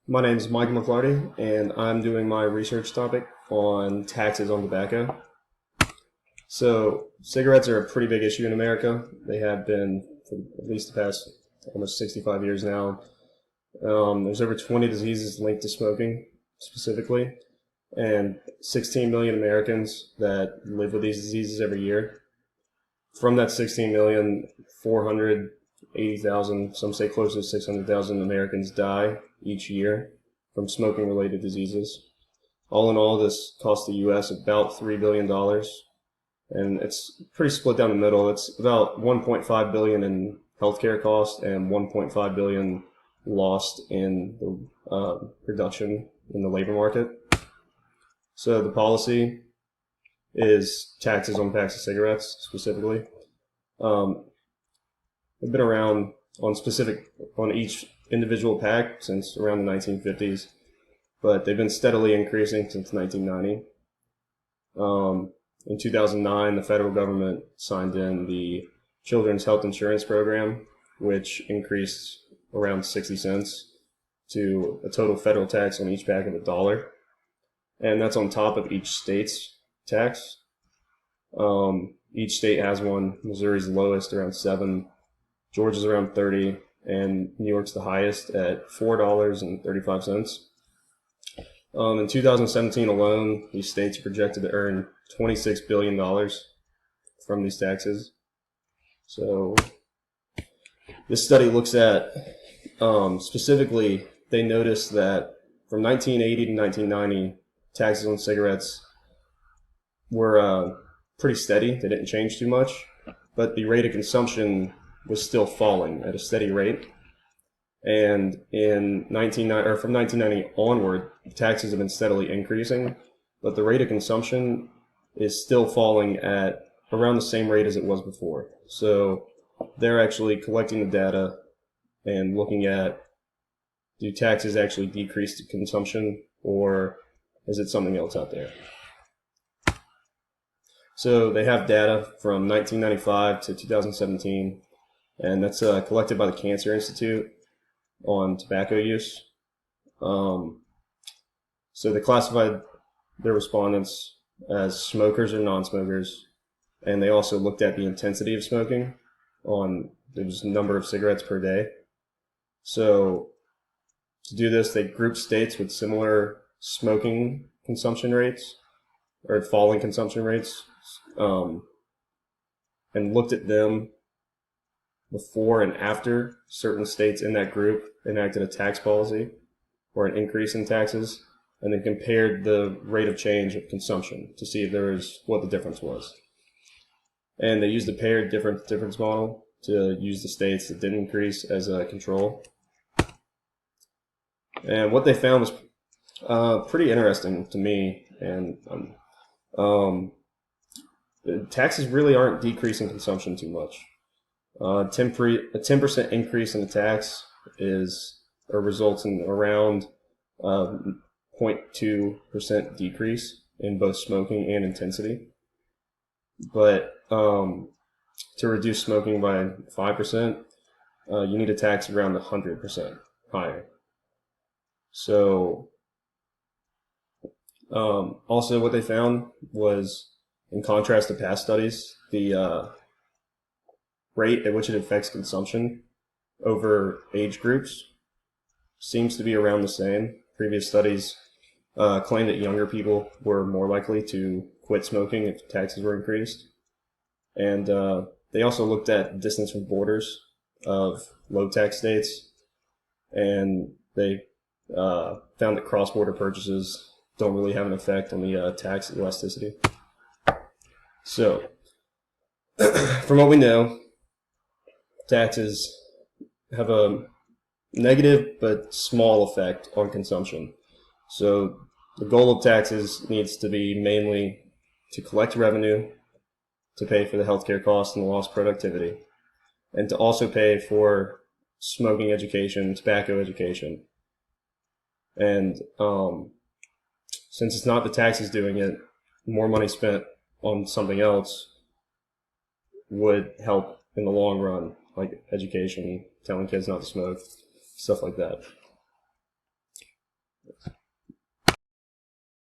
My name is Mclarty, and I'm doing my research topic on taxes on tobacco. So, cigarettes are a pretty big issue in America. They have been for at least the past almost 65 years now. There's over 20 diseases linked to smoking specifically, and 16 million Americans that live with these diseases every year. From that 16 million, 480,000, some say close to 600,000 Americans die each year from smoking related diseases. All in all, this costs the U.S. about $3 billion, and it's pretty split down the middle. It's about $1.5 billion in healthcare costs and $1.5 billion lost in the production in the labor market. So the policy is taxes on packs of cigarettes specifically. They've been around on each individual pack since around the 1950s, but they've been steadily increasing since 1990. In 2009, the federal government signed in the Children's Health Insurance Program, which increased around 60 cents to a total federal tax on each pack of $1. And that's on top of each state's tax. Each state has one. Missouri's the lowest, around 7. Georgia's around 30, and New York's the highest at $4.35. In 2017 alone, these states are projected to earn $26 billion from these taxes. So this study looks at, specifically, they noticed that from 1980 to 1990, taxes on cigarettes were pretty steady. They didn't change too much, but the rate of consumption was still falling at a steady rate. And from 1990 onward, taxes have been steadily increasing, but the rate of consumption is still falling at around the same rate as it was before. So they're actually collecting the data and looking at, do taxes actually decrease the consumption, or is it something else out there? So they have data from 1995 to 2017, and that's collected by the Cancer Institute on tobacco use. So they classified their respondents as smokers or non-smokers, and they also looked at the intensity of smoking on the number of cigarettes per day. So to do this, they grouped states with similar smoking consumption rates or falling consumption rates, and looked at them before and after certain states in that group enacted a tax policy or an increase in taxes, and then compared the rate of change of consumption to see if there was what the difference was. And they used the paired difference model to use the states that didn't increase as a control. And what they found was pretty interesting to me. And the taxes really aren't decreasing consumption too much. A 10% increase in the tax results in around 0.2% decrease in both smoking and intensity. But to reduce smoking by 5%, you need a tax around 100% higher. So also what they found was, in contrast to past studies, the rate at which it affects consumption over age groups seems to be around the same. Previous studies claimed that younger people were more likely to quit smoking if taxes were increased. And they also looked at distance from borders of low tax states, and they found that cross-border purchases don't really have an effect on the tax elasticity. So, from what we know, taxes have a negative but small effect on consumption. So the goal of taxes needs to be mainly to collect revenue, to pay for the healthcare costs and the lost productivity, and to also pay for smoking education, tobacco education. And since it's not the taxes doing it, more money spent on something else would help in the long run, like education, telling kids not to smoke, stuff like that.